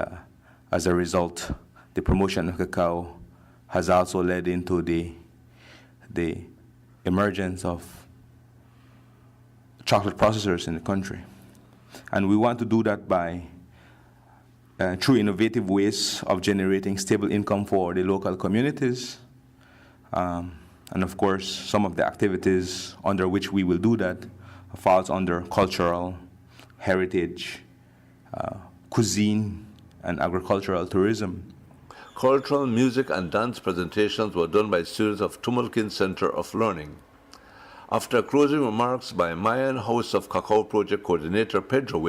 as a result, the promotion of cacao has also led into the emergence of chocolate processors in the country. And we want to do that by through innovative ways of generating stable income for the local communities. And of course, some of the activities under which we will do that falls under cultural, heritage, cuisine, and agricultural tourism. Cultural, music, and dance presentations were done by students of Tumulkin Center of Learning. After closing remarks by Mayan House of Cacao Project Coordinator Petro,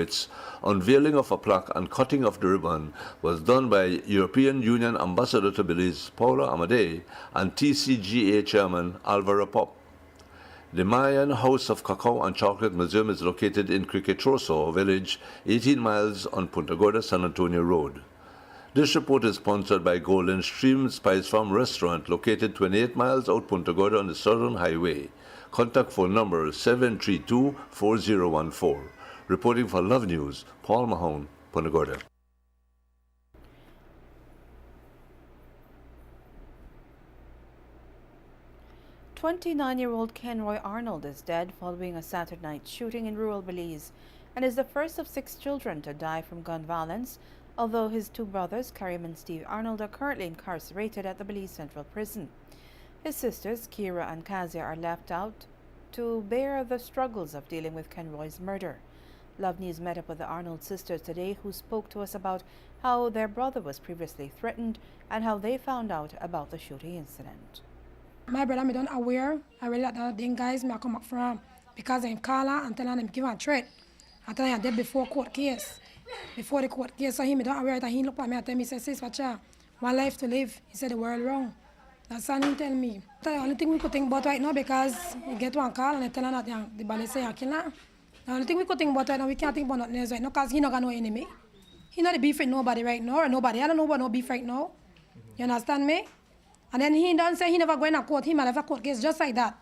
unveiling of a plaque and cutting of the ribbon was done by European Union Ambassador to Belize, Paula Amadei, and TCGA Chairman Alvaro Pop. The Mayan House of Cacao and Chocolate Museum is located in Criquetroso village, 18 miles on Punta Gorda, San Antonio Road. This report is sponsored by Golden Stream Spice Farm Restaurant, located 28 miles out Punta Gorda on the Southern Highway. Contact phone number 732-4014. Reporting for Love News, Paul Mahone, Punta Gorda. 29-year-old Kenroy Arnold is dead following a Saturday night shooting in rural Belize and is the first of 6 children to die from gun violence, although his 2 brothers, Karim and Steve Arnold, are currently incarcerated at the Belize Central Prison. His sisters, Kira and Kazia, are left out to bear the struggles of dealing with Kenroy's murder. Love News met up with the Arnold sisters today, who spoke to us about how their brother was previously threatened and how they found out about the shooting incident. My brother me don't aware. I really that them guys me I come up from because I'm calling and telling them give a threat. I tell him dead before court case. Before the court case, so he me don't aware that he look at me and tell me, say, sis, watcha, one life to live. He said the world wrong. That's what he tell me. The only thing we could think about right now, because we get one call and I tell him that the ballet say I kill her. The only thing we could think about right now, we can't think about nothing else right now, because he not got no enemy. He not beef with nobody right now, or nobody. I don't know about no beef right now. You understand me? And then he don't say he never going to court. He might have a court case just like that.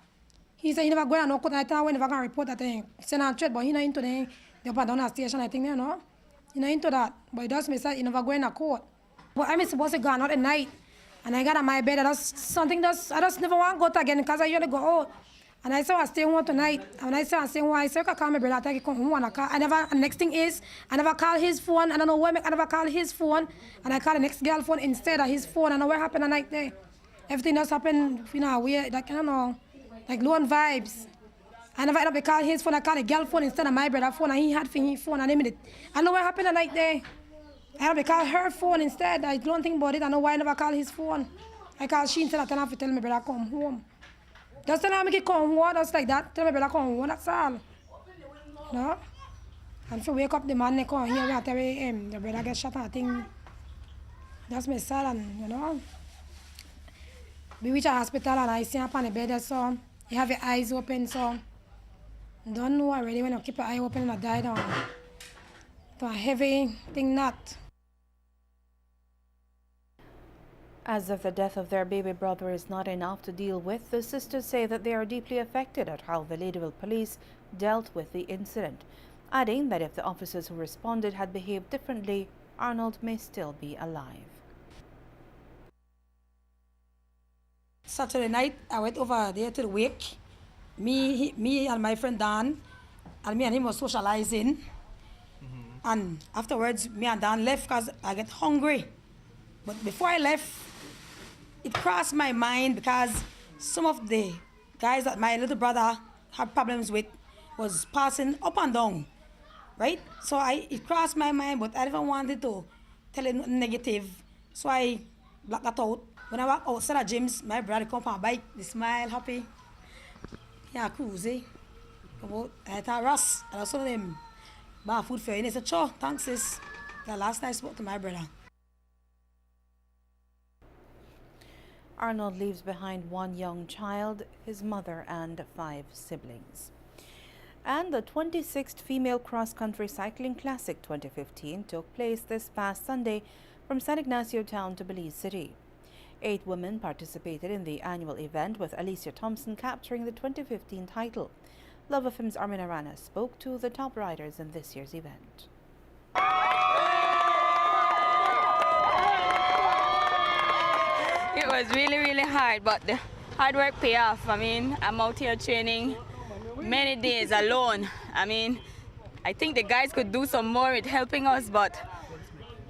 He say he never going to no court. And I tell him we never going to report that thing. Send on threat, but he not into the up and down the station, I think, you know. He not into that. But he does me say he never going to court. But I'm supposed to go out at night. And I got on my bed, I just never want to go out again because I usually go out. And I say I stay home tonight. And when I say I stay home, I say I can call my brother, I come home and I call. And next thing is, I never call his phone. I don't know why I never call his phone. And I call the next girl phone instead of his phone. I know what happened the night there. Everything that's happened, you know, weird, like, I don't know, like lone vibes. I never end up call his phone, I call the girl phone instead of my brother's phone, and he had his phone, and I know what happened the night there. I had to call her phone instead. I don't think about it. I know why I never call his phone. I call she instead of telling her to tell my brother come home. Just tell her to come home, just like that. Tell my brother come home, that's all. No? And if you wake up the man, they come here, tell him, the brother get shot, I think that's my sad, and you know. We reach a hospital and I see him on the bed, so you have your eyes open, so don't know already when you keep your eye open and I die down. So a heavy thing not. As if the death of their baby brother is not enough to deal with, the sisters say that they are deeply affected at how the Ladyville police dealt with the incident, adding that if the officers who responded had behaved differently, Arnold may still be alive. Saturday night, I went over there to the wake. Me and my friend Dan, and me and him was socializing. And afterwards, me and Dan left because I get hungry. But before I left, it crossed my mind because some of the guys that my little brother had problems with was passing up and down, right? So it crossed my mind, but I never wanted to tell him nothing negative. So I blocked that out. When I walk outside of gyms, my brother come on a bike, they smile, happy. Yeah, cruisy. Come out, I thought Ross, and I saw them buy food for you. And he said, sure, thanks, sis. The last night I spoke to my brother. Arnold leaves behind one young child, his mother, and 5 siblings. And the 26th Female Cross Country Cycling Classic 2015 took place this past Sunday from San Ignacio Town to Belize City. 8 women participated in the annual event, with Alicia Thompson capturing the 2015 title. Love FM's Armin Arana spoke to the top riders in this year's event. It was really, really hard, but the hard work paid off. I mean, I'm out here training many days alone. I mean, I think the guys could do some more with helping us, but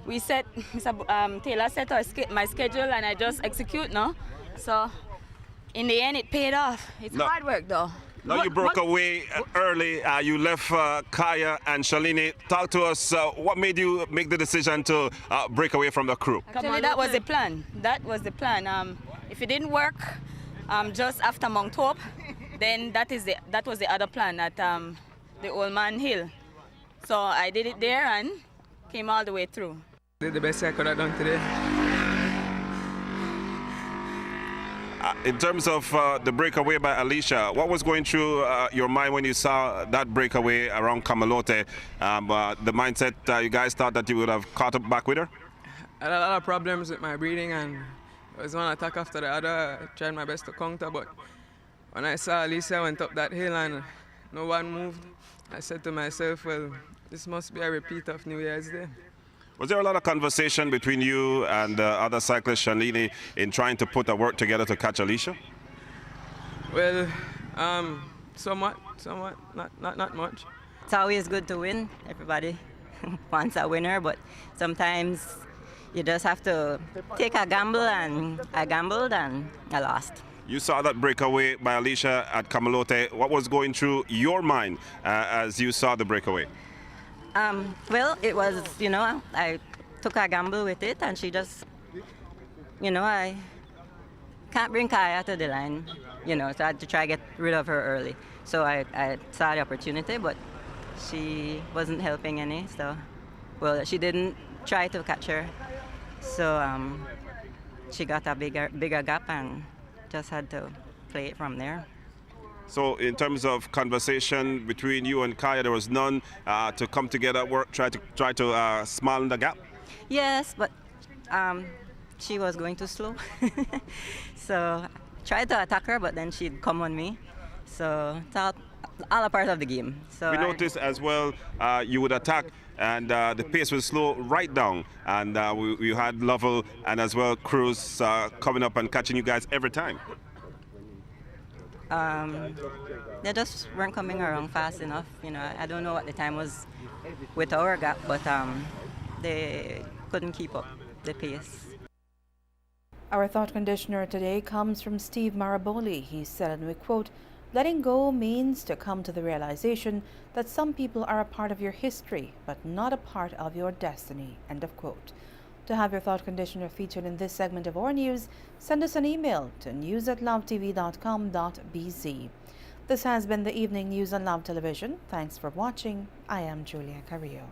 we set, Mr. Taylor set my schedule and I just execute now. So in the end, it paid off. It's hard work though. Now you broke away early. You left Cayo and Shalini. Talk to us. What made you make the decision to break away from the crew? Actually, that was the plan. That was the plan. If it didn't work just after Mount Hope, then that was the other plan at the Old Man Hill. So I did it there and came all the way through. Did the best I could have done today. In terms of the breakaway by Alicia, what was going through your mind when you saw that breakaway around Camalote? The mindset, you guys thought that you would have caught up back with her? I had a lot of problems with my breathing and it was one attack after the other. I tried my best to counter, but when I saw Alicia went up that hill and no one moved, I said to myself, well, this must be a repeat of New Year's Day. Was there a lot of conversation between you and other cyclist Shalini in trying to put a work together to catch Alicia? Well, somewhat, not much. It's always good to win. Everybody wants a winner, but sometimes you just have to take a gamble, and I gambled and I lost. You saw that breakaway by Alicia at Camalote. What was going through your mind as you saw the breakaway? Well, it was, I took a gamble with it, and she just, I can't bring Cayo to the line, so I had to try to get rid of her early. So I saw the opportunity, but she wasn't helping any, so, well, she didn't try to catch her. So she got a bigger gap and just had to play it from there. So in terms of conversation between you and Cayo, there was none to come together, work, try to smile in the gap? Yes, but she was going too slow. So tried to attack her, but then she'd come on me. So it's all a part of the game. So we noticed as well you would attack and the pace was slow right down, and we had Lovell and as well Cruz coming up and catching you guys every time. They just weren't coming around fast enough. I don't know what the time was with our gap, but they couldn't keep up the pace. Our thought conditioner today comes from Steve Maraboli. He said, and we quote, "Letting go means to come to the realization that some people are a part of your history, but not a part of your destiny." End of quote. To have your thought conditioner featured in this segment of our news, send us an email to news@lovetv.com.bz. This has been the Evening News on Love Television. Thanks for watching. I am Julia Carrillo.